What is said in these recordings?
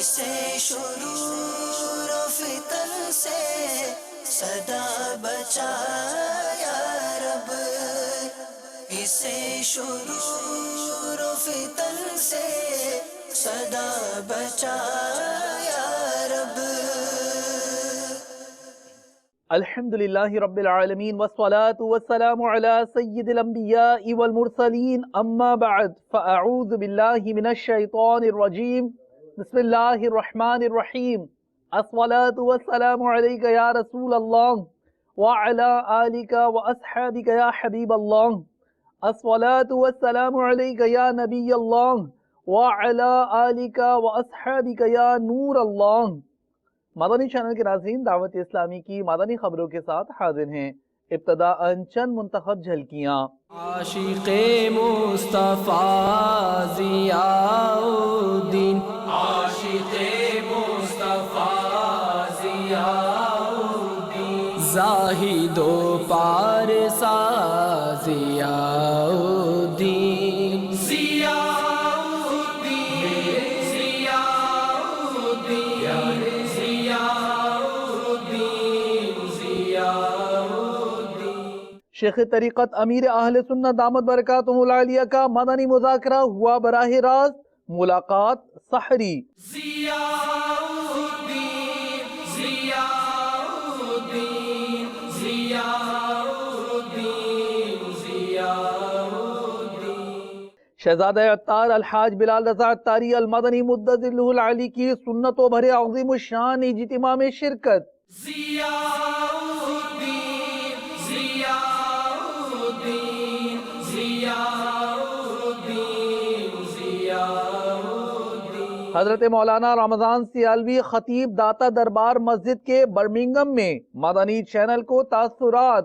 اسے شرور و فتن سے صدا بچا یا رب، اسے شرور و فتن سے صدا بچا یا رب۔ الحمدللہ رب العالمین والصلاة والسلام علی سید الانبیاء والمرسلین، اما بعد فاعوذ باللہ من الشیطان الرجیم، بسم اللہ الرحمن الرحیم۔ الصلاة والسلام علیک یا رسول اللہ وعلی آلک واصحابک یا حبیب اللہ۔ الصلاة والسلام علیک یا نبی اللہ وعلی آلک واصحابک یا نور اللہ۔ مدنی چینل کے ناظرین، دعوت اسلامی کی مدنی خبروں کے ساتھ حاضر ہیں۔ ابتداءً چند منتخب جھلکیاں۔ عاشق مصطفیٰ ضیاء الدین، عاشق مصطفیٰ ضیاء الدین، زاہد و پارسا ضیاء الدین، شیخ طریقت امیر اہل سنت دامت برکاتہم العالیہ کا مدنی مذاکرہ ہوا براہ راست، ملاقات سحری۔ شہزادہ عطار الحاج بلال رضا عطاری المدنی مدد ذلہ العالی کی سنتوں بھرے عظیم الشان اجتماع میں شرکت۔ حضرت مولانا رمضان سیالوی خطیب داتا دربار مسجد کے برمنگم میں مدنی چینل کو تاثرات۔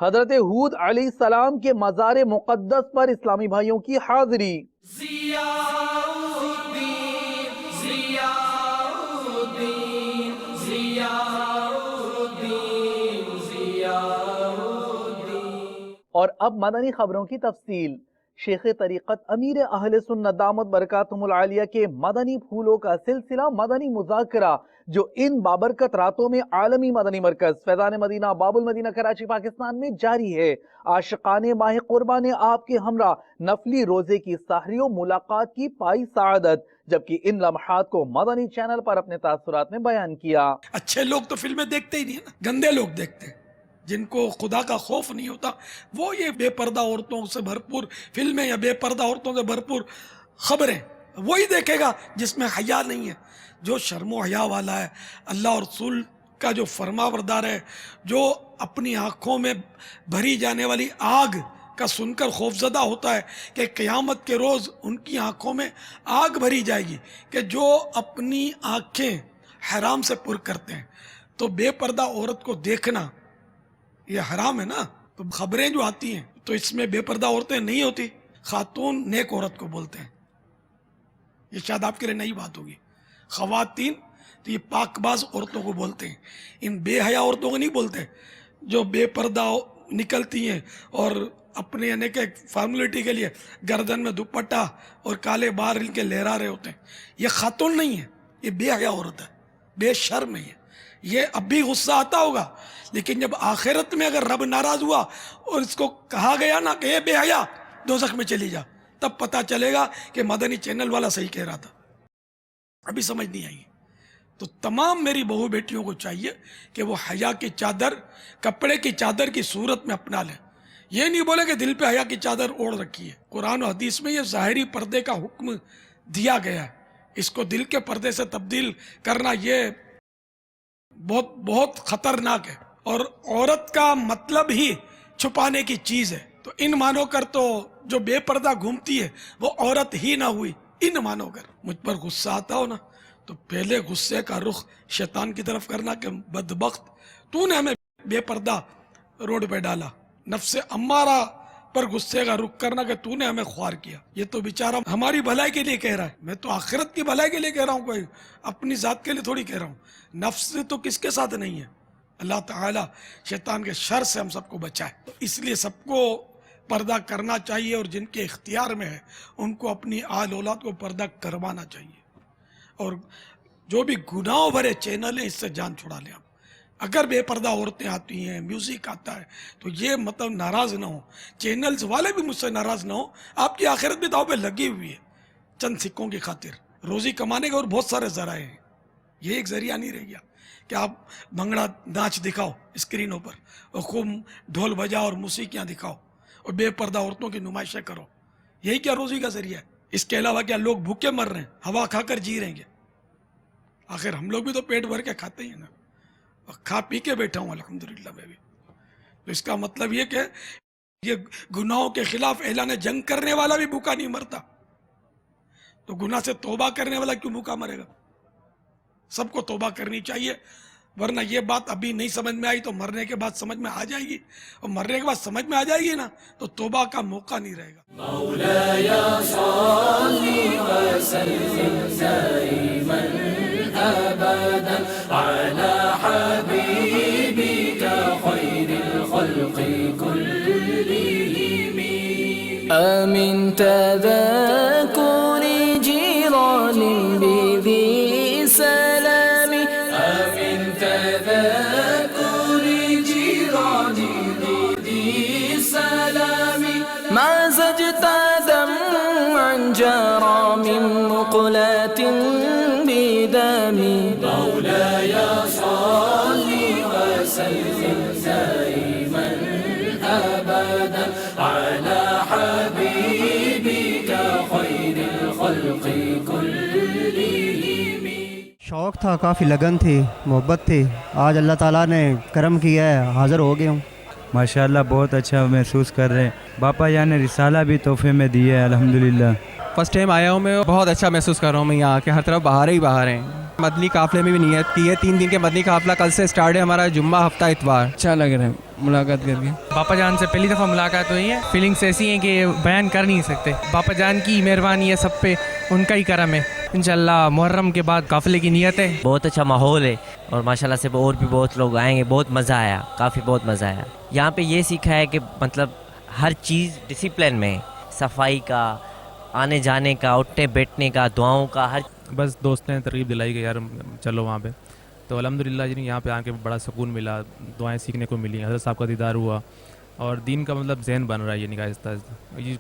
حضرت ہود علیہ السلام کے مزار مقدس پر اسلامی بھائیوں کی حاضری۔ اور اب مدنی خبروں کی تفصیل۔ شیخ طریقت امیر اہل سنت دامت برکاتہم العالیہ کے مدنی پھولوں کا سلسلہ مدنی مذاکرہ جو ان بابرکت راتوں میں عالمی مدنی مرکز فیضان مدینہ باب المدینہ کراچی پاکستان میں جاری ہے۔ عاشقان ماہ قربان آپ کے ہمراہ نفلی روزے کی سحری و ملاقات کی پائی سعادت، جبکہ ان لمحات کو مدنی چینل پر اپنے تاثرات میں بیان کیا۔ اچھے لوگ تو فلمیں دیکھتے ہی نہیں ہیں نا، گندے لوگ دیکھتے ہیں، جن کو خدا کا خوف نہیں ہوتا وہ یہ بے پردہ عورتوں سے بھرپور فلمیں یا بے پردہ عورتوں سے بھرپور خبریں وہی دیکھے گا جس میں حیا نہیں ہے۔ جو شرم و حیا والا ہے، اللہ اور رسول کا جو فرما بردار ہے، جو اپنی آنکھوں میں بھری جانے والی آگ کا سن کر خوفزدہ ہوتا ہے کہ قیامت کے روز ان کی آنکھوں میں آگ بھری جائے گی، کہ جو اپنی آنکھیں حرام سے پر کرتے ہیں، تو بے پردہ عورت کو دیکھنا یہ حرام ہے نا۔ تو خبریں جو آتی ہیں تو اس میں بے پردہ عورتیں نہیں ہوتی، خاتون نیک عورت کو بولتے ہیں۔ یہ شاید آپ کے لیے نئی بات ہوگی۔ خواتین تو یہ پاک باز عورتوں کو بولتے ہیں، ان بے حیا عورتوں کو نہیں بولتے جو بے پردہ نکلتی ہیں اور اپنے یعنی کہ فارملٹی کے لیے گردن میں دوپٹہ اور کالے بال ان کے لہرا رہے ہوتے ہیں۔ یہ خاتون نہیں ہے، یہ بے حیا عورت ہے، بے شرم ہے۔ یہ اب بھی غصہ آتا ہوگا، لیکن جب آخرت میں اگر رب ناراض ہوا اور اس کو کہا گیا نا کہ اے بے حیا دوزخ میں چلی جا، تب پتہ چلے گا کہ مدنی چینل والا صحیح کہہ رہا تھا۔ ابھی سمجھ نہیں آئی۔ تو تمام میری بہو بیٹیوں کو چاہیے کہ وہ حیا کی چادر کپڑے کی چادر کی صورت میں اپنا لیں۔ یہ نہیں بولے کہ دل پہ حیا کی چادر اوڑھ رکھی ہے۔ قرآن و حدیث میں یہ ظاہری پردے کا حکم دیا گیا ہے، اس کو دل کے پردے سے تبدیل کرنا یہ بہت بہت خطرناک ہے، اور عورت کا مطلب ہی چھپانے کی چیز ہے۔ تو ان مانو کر تو جو بے پردہ گھومتی ہے وہ عورت ہی نہ ہوئی، ان مانو کر۔ مجھ پر غصہ آتا ہو نا تو پہلے غصے کا رخ شیطان کی طرف کرنا کہ بدبخت تو نے ہمیں بے پردہ روڈ پہ ڈالا، نفس امارہ پر غصے کا رخ کرنا کہ تو نے ہمیں خوار کیا۔ یہ تو بیچارہ ہماری بھلائی کے لیے کہہ رہا ہے، میں تو آخرت کی بھلائی کے لیے کہہ رہا ہوں، کوئی اپنی ذات کے لیے تھوڑی کہہ رہا ہوں۔ نفس تو کس کے ساتھ نہیں ہے، اللہ تعالیٰ شیطان کے شر سے ہم سب کو بچائے. تو اس لیے سب کو پردہ کرنا چاہیے، اور جن کے اختیار میں ہے ان کو اپنی آل اولاد کو پردہ کروانا چاہیے. اور جو بھی گناہوں بھرے چینل ہیں اس سے جان چھڑا لیں. اگر بے پردہ عورتیں آتی ہیں، میوزک آتا ہے، تو یہ مطلب ناراض نہ ہو، چینلز والے بھی مجھ سے ناراض نہ ہو. آپ کی آخرت بھی داؤ پہ لگی ہوئی ہے چند سکوں کی خاطر. روزی کمانے کے اور بہت سارے ذرائع ہیں، یہ ایک ذریعہ نہیں رہ گیا کہ آپ بھنگڑا ناچ دکھاؤ اسکرینوں پر، اور خوب ڈھول بجاؤ اور موسیقیاں دکھاؤ اور بے پردہ عورتوں کی نمائشیں کرو. یہی کیا روزی کا ذریعہ ہے؟ اس کے علاوہ کیا لوگ بھوکے مر رہے ہیں، ہوا کھا کر جی رہیں گے؟ آخر ہم لوگ بھی تو پیٹ بھر کے کھاتے ہی ہیں نا، اور کھا پی کے بیٹھا ہوں الحمدللہ میں بھی. تو اس کا مطلب یہ کہ یہ گناہوں کے خلاف اعلان جنگ کرنے والا بھی بھوکا نہیں مرتا، تو گناہ سے توبہ کرنے والا کیوں بھوکا مرے گا؟ سب کو توبہ کرنی چاہیے، ورنہ یہ بات ابھی نہیں سمجھ میں آئی تو مرنے کے بعد سمجھ میں آ جائے گی، اور مرنے کے بعد سمجھ میں آ جائے گی نا تو توبہ کا موقع نہیں رہے گا. مولاي صل وسلم دائما ابدا على حبيبك خير الخلق كلهم. آمن تذكر جيران بذي سلام، آمن تذكر جيران بذي سلام، ما زجت دمعا جرى من مقلاة بدم. مولاي صل وسلم دائما ابدا على حبيبك خير الخلق كلهم. شوق تھا، کافی لگن تھی، محبت تھی. آج اللہ تعالیٰ نے کرم کیا ہے، حاضر ہو گیا ہوں. ماشاءاللہ بہت اچھا محسوس کر رہے ہیں. باپا جان نے رسالہ بھی تحفے میں دی ہے الحمدللہ. فرسٹ ٹائم آیا ہوں میں، بہت اچھا محسوس کر رہا ہوں میں یہاں کے. ہر طرف باہر ہی باہر ہیں. مدنی قافلے میں بھی نیت کی ہے، 3 دن کے مدنی قافلہ کل سے سٹارٹ ہے ہمارا، جمعہ ہفتہ اتوار. اچھا لگ رہا ہے ملاقات کر کے. باپا جان سے پہلی دفعہ ملاقات ہوئی ہے، فیلنگس ایسی ہیں کہ بیان کر نہیں سکتے. باپا جان کی مہربانی ہے سب پہ، ان کا ہی کرم ہے. انشاءاللہ محرم کے بعد قافلے کی نیت ہے. بہت اچھا ماحول ہے، اور ماشاءاللہ سے اور بھی بہت لوگ آئیں گے. بہت مزہ آیا، کافی بہت مزہ آیا. یہاں پہ یہ سیکھا ہے کہ مطلب ہر چیز ڈسپلن میں، صفائی کا، آنے جانے کا، اٹھنے بیٹھنے کا، دعاؤں کا، ہر بس دوست نے ترغیب دلائی کہ یار چلو وہاں پہ. تو الحمدللہ جی یہاں پہ آ کے بڑا سکون ملا، دعائیں سیکھنے کو ملی، حضرت صاحب کا دیدار ہوا، اور دین کا مطلب ذہن بن رہا ہے یہ نکاح آہستہ آہستہ،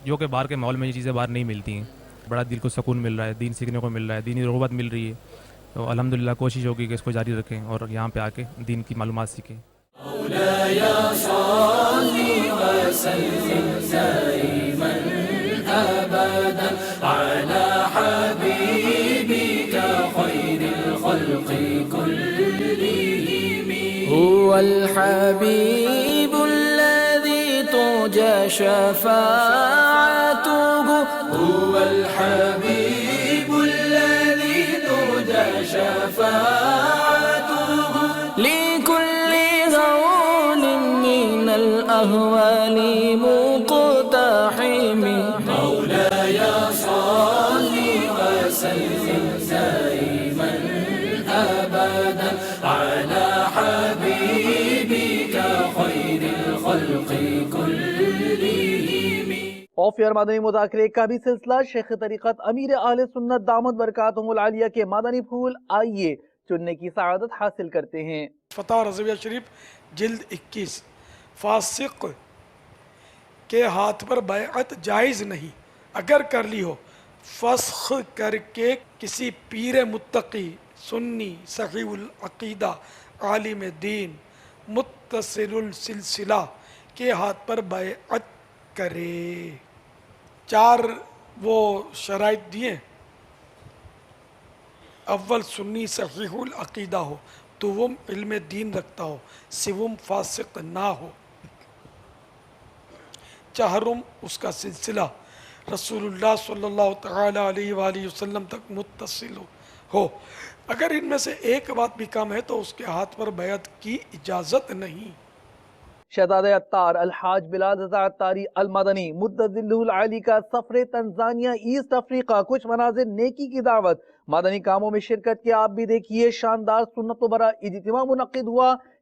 جو کہ باہر کے ماحول میں یہ چیزیں باہر نہیں ملتی ہیں. بڑا دل کو سکون مل رہا ہے، دین سیکھنے کو مل رہا ہے، دینی رغبت مل رہی ہے. تو الحمدللہ کوشش ہوگی کہ اس کو جاری رکھیں اور یہاں پہ آ کے دین کی معلومات سیکھیں. مولاي صل وسلم دائما ابدا على حبيبك خير الخلق كلهم. هو الحبيب الذي ترجى شفاعته، هو الحبيب الذي ترجى شفاعته لكل هول من الأهوال مقتحم. مولاي صل وسلم دائما أبدا على حبيبك خير الخلق كلهم. آف ایئر مدنی مذاکرے کا بھی سلسلہ شیخ طریقت امیر اہل سنت دامت برکاتہم العالیہ کے مدنی پھول آئیے چننے کی سعادت حاصل کرتے ہیں. فتح رضویہ شریف جلد 21. فاسق کے ہاتھ پر بیعت جائز نہیں، اگر کر لی ہو فسخ کر کے کسی پیر متقی، سنی، صحیح العقیدہ، عالم دین، متصل السلسلہ کے ہاتھ پر بیعت کرے. 4 وہ شرائط دیے. اول سنی صحیح العقیدہ ہو، دوم علم دین رکھتا ہو، سوم فاسق نہ ہو، چہرم اس کا سلسلہ رسول اللہ صلی اللہ تعالی علیہ وآلہ وسلم تک متصل ہو. اگر ان میں سے ایک بات بھی کم ہے تو اس کے ہاتھ پر بیعت کی اجازت نہیں. شہزادہ عطار الحاج بلال رضا عطاری المدنی مدظلہ العالی کا سفر تنزانیہ ایسٹ افریقہ، کچھ مناظر نیکی کی دعوت، مدنی کاموں میں شرکت کی. آپ بھی دیکھیے شاندار سنت و برا اجتماع منعقد ہوا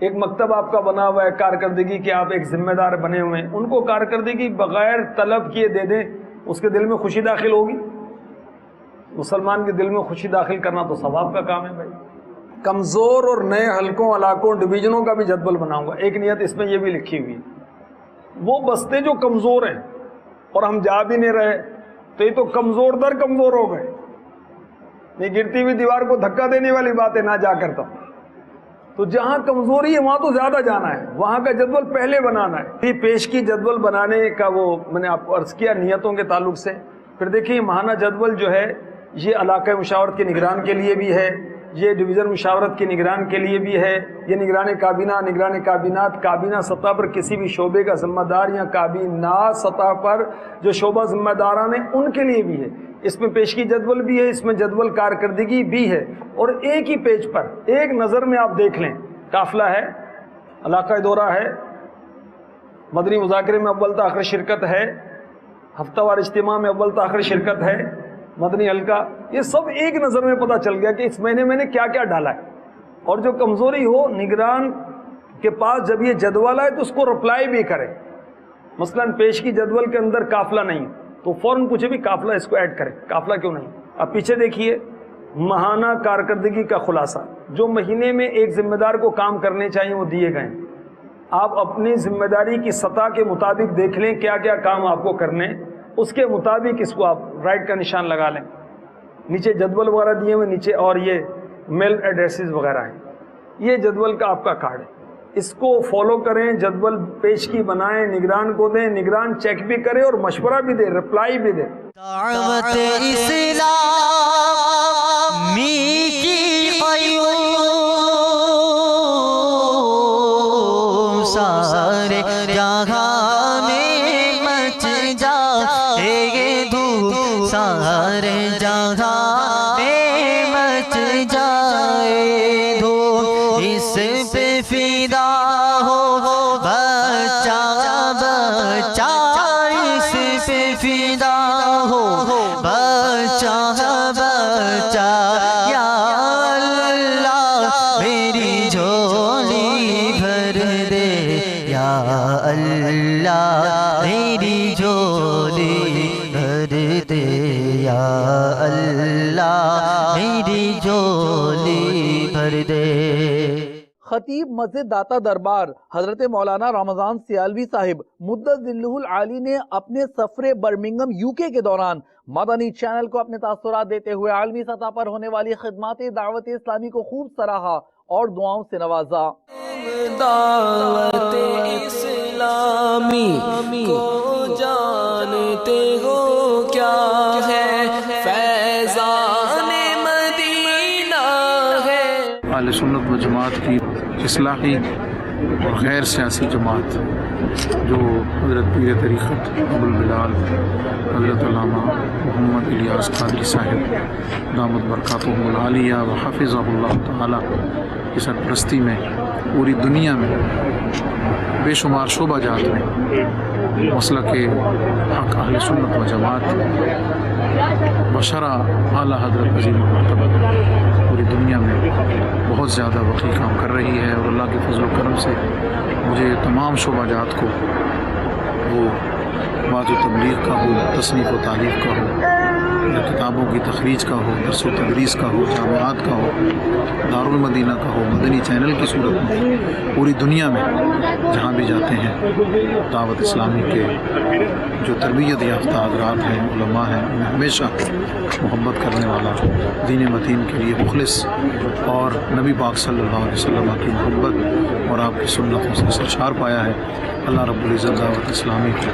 ایک مکتب آپ کا بنا ہوا ہے کارکردگی کے، آپ ایک ذمہ دار بنے ہوئے ہیں، ان کو کارکردگی بغیر طلب کیے دے دیں، اس کے دل میں خوشی داخل ہوگی؟ مسلمان کے دل میں خوشی داخل کرنا تو ثواب کا کام ہے بھائی۔ کمزور اور نئے حلقوں، علاقوں، ڈویژنوں کا بھی جدول بناؤں گا۔ ایک نیت اس میں یہ بھی لکھی ہوئی ہے، وہ بستے جو کمزور ہیں اور ہم جا بھی نہیں رہے تو یہ تو کمزور در کمزور ہو گئے، یہ گرتی ہوئی دیوار کو دھکا دینے والی بات ہے، نہ جا کرتا۔ تو جہاں کمزوری ہے وہاں تو زیادہ جانا ہے، وہاں کا جدول پہلے بنانا ہے۔ یہ پیش کی جدول بنانے کا وہ میں نے آپ کو عرض کیا نیتوں کے تعلق سے۔ پھر دیکھیے ماہانہ جدول جو ہے یہ علاقہ مشاورت کے نگران کے لیے بھی ہے، یہ ڈویژن مشاورت کے نگران کے لیے بھی ہے، یہ نگران کابینہ، نگران کابینات، کابینہ سطح پر کسی بھی شعبے کا ذمہ دار یا کابینات سطح پر جو شعبہ ذمہ داران ہیں ان کے لیے بھی ہے۔ اس میں پیشگی جدول بھی ہے، اس میں جدول کارکردگی بھی ہے، اور ایک ہی پیج پر ایک نظر میں آپ دیکھ لیں، قافلہ ہے، علاقہ دورہ ہے، مدنی مذاکرے میں اول تا آخر شرکت ہے، ہفتہ وار اجتماع میں اول تا آخر شرکت ہے، مدنی حلقہ، یہ سب ایک نظر میں پتہ چل گیا کہ اس مہینے میں نے کیا کیا ڈالا ہے۔ اور جو کمزوری ہو نگران کے پاس جب یہ جدول آئے تو اس کو رپلائی بھی کرے۔ مثلا پیش کی جدول کے اندر قافلہ نہیں تو فوراً پوچھے بھی قافلہ اس کو ایڈ کرے، قافلہ کیوں نہیں۔ اب پیچھے دیکھیے ماہانہ کارکردگی کا خلاصہ، جو مہینے میں ایک ذمہ دار کو کام کرنے چاہیے وہ دیے گئے ہیں۔ آپ اپنی ذمہ داری کی سطح کے مطابق دیکھ لیں کیا کیا کام آپ کو کرنے، اس کے مطابق اس کو آپ رائٹ کا نشان لگا لیں۔ نیچے جدول وغیرہ دیے ہوئے، نیچے اور یہ میل ایڈریسز وغیرہ ہیں، یہ جدول کا آپ کا کارڈ ہے، اس کو فالو کریں، جدول پیش کی بنائیں، نگران کو دیں، نگران چیک بھی کرے اور مشورہ بھی دے، رپلائی بھی دے۔ دعوت اسلامی کی قیوم سارے جہاں میں مچ جائے دھوم، سارے جہاں میں مچ جائے دھوم، اس پہ فدا ہو بچہ بچہ، اس پہ فدا ہو بچہ بچہ، یا اللہ میری جھولی بھر دے، یا اللہ میری جھولی بھر دے، یا اللہ میری جھولی بھر دے۔ خطیب مسجد داتا دربار حضرت مولانا رمضان سیالوی صاحب مدت ذلہ العالی نے اپنے سفر برمنگم UK کے دوران مدنی چینل کو اپنے تاثرات دیتے ہوئے عالمی سطح پر ہونے والی خدمات دعوت اسلامی کو خوب سراہا اور دعاؤں سے نوازا۔ دعوت اسلامی کو جانتے ہو کیا ہے، فیضان مدینہ ہے۔ اہل سنت و جماعت کی اصلاحی اور غیر سیاسی جماعت جو حضرت پیر طریقت ابوالبلال حضرت علامہ محمد الیاس قادری صاحب دامت برکاتہم العالیہ و حفظہ اللہ تعالی کی سرپرستی میں پوری دنیا میں بے شمار شعبہ جات میں مسلک حق اہل سنت و جماعت بشرع اعلیٰ حضرت عظیم المرتبہ پوری دنیا میں بہت زیادہ وقی کام کر رہی ہے، اور اللہ کے فضل و کرم سے مجھے تمام شعبہ جات کو، وہ وعظ و تبلیغ کا ہو، تصنیف و تعلیف کا ہو، یا کتابوں کی تخریج کا ہو، درس و تدریس کا ہو، جامعات کا ہو، دارالمدینہ کا ہو، مدنی چینل کی صورت میں پوری دنیا میں جہاں بھی جاتے ہیں دعوت اسلامی کے جو تربیت یافتہ حضرات ہیں، علماء ہیں، انہیں ہمیشہ محبت کرنے والا، دین متین کے لیے مخلص اور نبی پاک صلی اللہ علیہ وسلم کی محبت اور آپ کی سنتوں سے سرشار پایا ہے۔ اللہ رب العزت دعوت اسلامی کو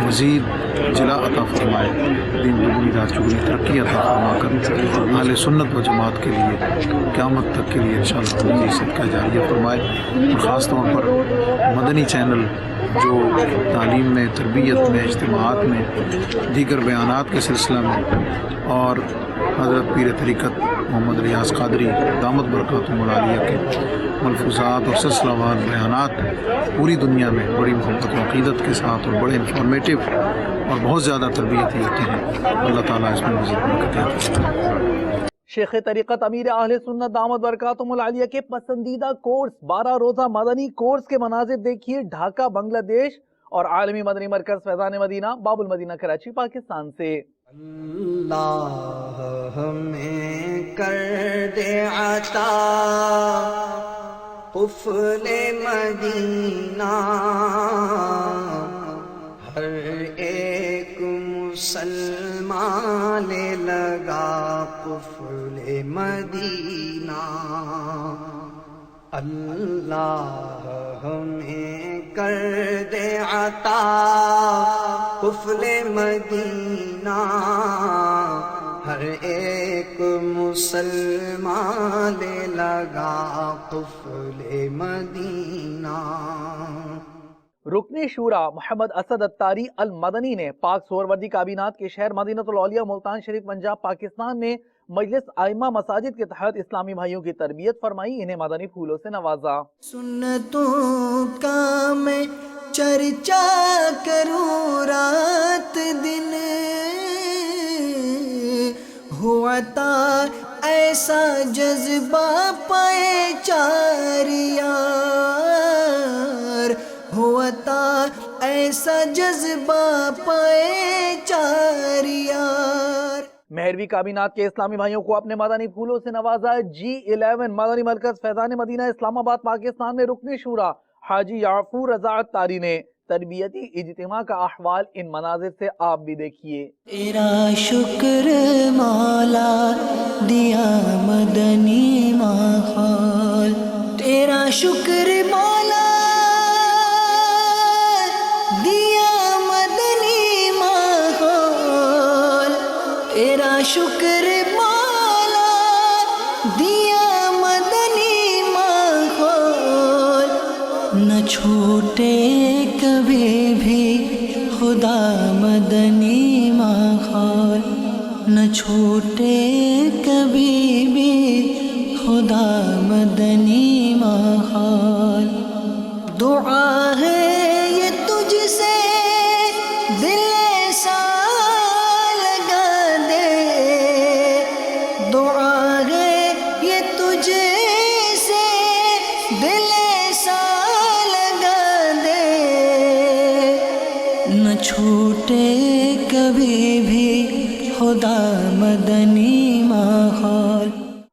مزید جلا عطا فرمائے، دین دگنی رات چگنی ترقی عطا فرما کر اہل سنت و جماعت کے لیے قیامت تک کے لیے انشاءاللہ مزید صدقہ جاریہ فرمائے، اور خاص طور پر مدنی چینل جو تعلیم میں، تربیت میں، اجتماعات میں، دیگر بیانات کے سلسلہ میں، اور حضرت پیر طریقت محمد ریاض قادری دامت برکاتہم العالیہ کے ملفوظات اور سلسلہ وار بیانات پوری دنیا میں بڑی محبت و عقیدت کے ساتھ اور بڑے انفارمیٹیو اور بہت زیادہ تربیتی ہوتے ہیں۔ اللہ تعالیٰ اس میں مزید برکت عطا فرمائے۔ شیخ طریقت امیر اہل سنت دامت برکاتہم العالیہ کے پسندیدہ کورس 12 روزہ مدنی کورس کے مناظر دیکھیے ڈھاکہ بنگلہ دیش اور عالمی مدنی مرکز فیضان مدینہ باب المدینہ کراچی پاکستان سے۔ اللہ ہمیں کر دے عطا قفل مدینہ، ہر ایک مسلمان لے لگا قفل مدینہ۔ اللہ ہمیں کر دے عطا قفل مدینہ، ہر ایک مسلمان لے لگا قفل مدینہ۔ رکن شورا محمد اسد اتاری المدنی نے پاک سہروردی کابینات کے شہر مدینہ الاولیاء ملتان شریف پنجاب پاکستان میں مجلس ائمہ مساجد کے تحت اسلامی بھائیوں کی تربیت فرمائی، انہیں مدنی پھولوں سے نوازا۔ سنتوں کا میں چرچا کروں رات دن، ہوا تھا ایسا جذبہ پائے چار یار، ہوا تھا ایسا جذبہ پائے چار یار۔ مہروی کابینات کے اسلامی بھائیوں کو اپنے مدنی پھولوں سے نوازا۔ G11 مدنی مرکز فیضان مدینہ اسلام آباد پاکستان میں رکن شورا حاجی یعفور رضا اتاری نے تربیتی اجتماع کا احوال ان مناظر سے آپ بھی دیکھیے۔ تیرا شکر مولا دیا مدنی ماحول، تیرا شکر مولا دیا مدنی ماحول، تیرا شکر مولا دیا مدنی ماحول، نہ چھوٹے کبھی بھی خدا مدنی ماحول، نہ چھوٹے کبھی بھی خدا مدنی ماحول۔ دعا ہے یہ تجھ سے دل ایسا لگا دے، دعا ہے یہ تجھ سے دل ایسا لگا دے، نہ چھوٹے کبھی بھی خدا مدنی ماحول۔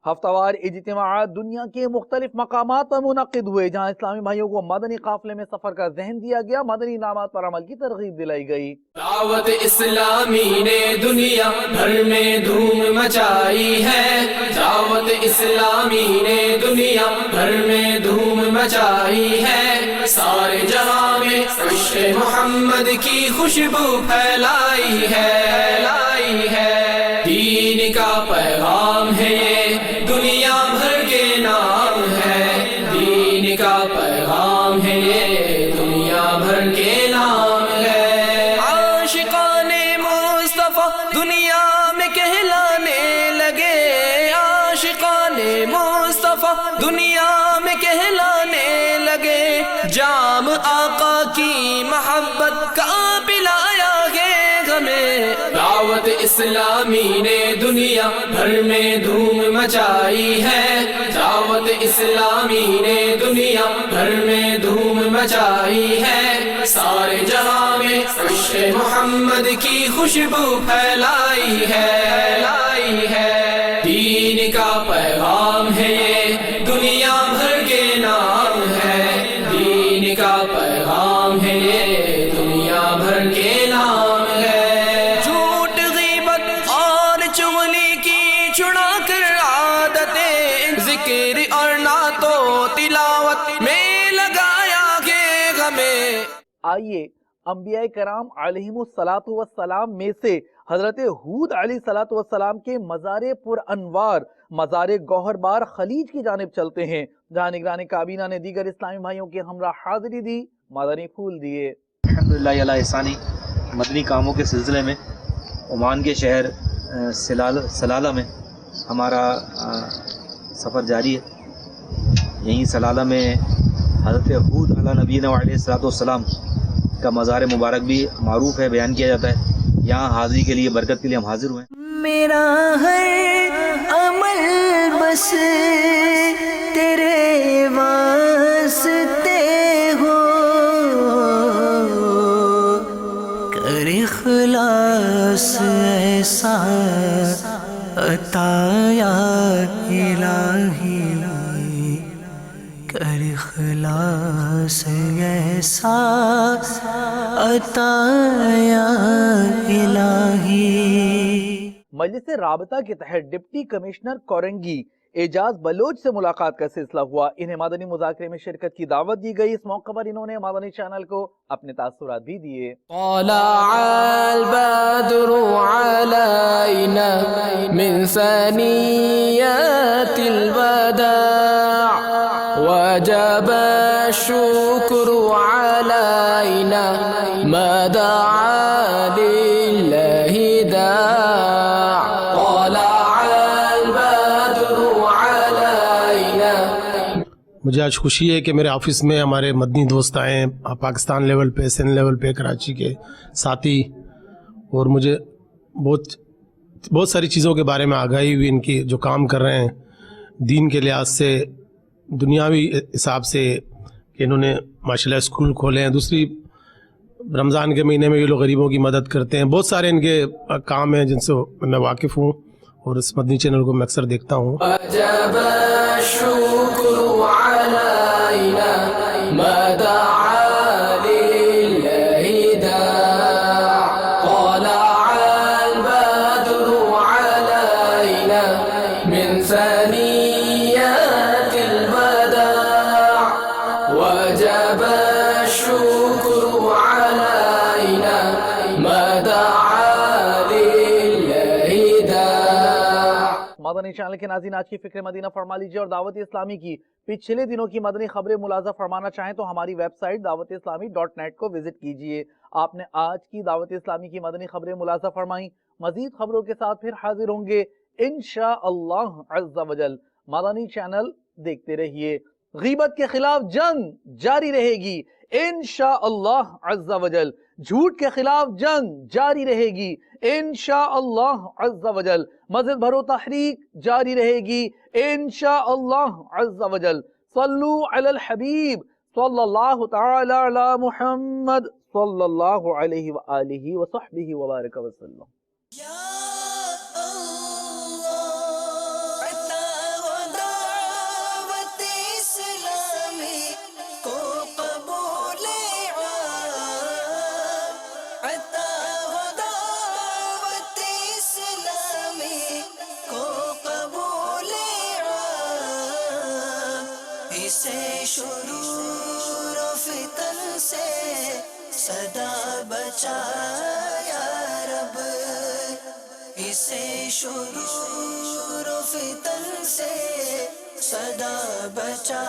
ہفتہ وار اجتماعات دنیا کے مختلف مقامات پر منعقد ہوئے، جہاں اسلامی بھائیوں کو مدنی قافلے میں سفر کا ذہن دیا گیا، مدنی انعامات پر عمل کی ترغیب دلائی گئی۔ دعوت اسلامی نے دنیا بھر میں دھوم مچائی ہے، دعوت اسلامی نے دنیا بھر میں دھوم مچائی ہے، سارے جہاں میں عشق محمد کی خوشبو پھیلائی ہے، دین کا پیغام ہے یہ دنیا بھر کے نام ہے، دین کا پیغام ہے یہ دنیا بھر کے نام ہے۔ عاشقان مصطفیٰ دنیا میں کہلانے لگے، عاشقان مصطفیٰ دنیا میں کہلانے لگے، جام آقا کی محبت کا پلایا گے ہمیں۔ دعوت اسلامی نے دنیا بھر میں دھوم مچائی ہے، دعوت اسلامی نے دنیا بھر میں دھوم مچائی ہے، سارے جہاں میں عشق محمد کی خوشبو پھیلائی ہے، دین کا پیغام ہے یہ دنیا بھر کے نام ہے، دین کا پیغام ہے یہ دنیا بھر کے نام ہے۔ جھوٹ غیبت اور چغلی کی چھڑا کر عادتیں، ذکر اور نعت و تلاوت میں لگایا گے ہمیں۔ آئیے انبیاء کرام علیہم الصلاۃ والسلام میں سے حضرت ہود علیہ الصلاۃ والسلام کے مزار پر انوار مزار گوہر بار خلیج کی جانب چلتے ہیں، جہاں نگران کابینہ نے دیگر اسلامی بھائیوں کے ہمراہ حاضری دی، مدنی پھول دیے۔ الحمدللہ علی احسانی مدنی کاموں کے سلسلے میں عمان کے شہر سلالہ میں ہمارا سفر جاری ہے۔ یہیں سلالہ میں حضرت ہود علیہ نبینا علیہ الصلوۃ والسلام کا مزار مبارک بھی معروف ہے، بیان کیا جاتا ہے۔ یہاں حاضری کے لیے، برکت کے لیے ہم حاضر ہوئے ہیں۔ میرا ہر عمل بس تیرے واسطے ہو، کر اخلاص ایسا عطا یا الہی، کر اخلاص ایسا عطا یا الہی۔ مجلس رابطہ کے تحت ڈپٹی کمشنر کورنگی اعجاز بلوچ سے ملاقات کا سلسلہ ہوا، انہیں مدنی مذاکرے میں شرکت کی دعوت دی گئی۔ اس موقع پر انہوں نے مدنی چینل کو اپنے تاثرات بھی دیے۔ طلع البدر علينا من ثنيات الوداع وجب الشكر علينا ما دعا لله داع طلع البدر علينا۔ مجھے آج خوشی ہے کہ میرے آفس میں ہمارے مدنی دوست آئے ہیں، پاکستان لیول پہ، سندھ لیول پہ، کراچی کے ساتھی، اور مجھے بہت ساری چیزوں کے بارے میں آگاہی ہوئی، ان کی جو کام کر رہے ہیں دین کے لحاظ سے، دنیاوی حساب سے، کہ انہوں نے ماشاءاللہ اسکول کھولے ہیں، دوسری رمضان کے مہینے میں یہ لوگ غریبوں کی مدد کرتے ہیں، بہت سارے ان کے کام ہیں جن سے میں واقف ہوں، اور اس مدنی چینل کو میں اکثر دیکھتا ہوں۔ وجب الشكر علينا ما دعا لله داع طلع البدر علينا من ثنيات الوداع وجب الشكر علينا ما دعا لله داع۔ مدنی چینل کے ناظرین، آج کی فکر مدینہ فرما لیجیے، اور دعوت اسلامی کی پچھلے دنوں کی مدنی خبریں ملاحظہ فرمانا چاہیں تو ہماری ویب سائٹ dawateshlami.net کو وزٹ کیجیے۔ آپ نے آج کی دعوت اسلامی کی مدنی خبریں ملاحظہ فرمائیں، مزید خبروں کے ساتھ پھر حاضر ہوں گے انشاءاللہ عز و جل۔ مدنی چینل دیکھتے رہیے۔ غیبت کے خلاف جنگ جاری رہے گی انشاءاللہ عز و جل، جھوٹ کے خلاف جنگ جاری رہے گی انشاءاللہ عز و جل، مزید بھرو تحریک جاری رہے گی انشاءاللہ عز و جل۔ صلو علی الحبیب صلی اللہ تعالی علی محمد صلی اللہ علیہ وآلہ وصحبہ وبارک وسلم۔ شرور و فتن سے صدا بچا یا رب، اسے شرور و فتن سے صدا بچا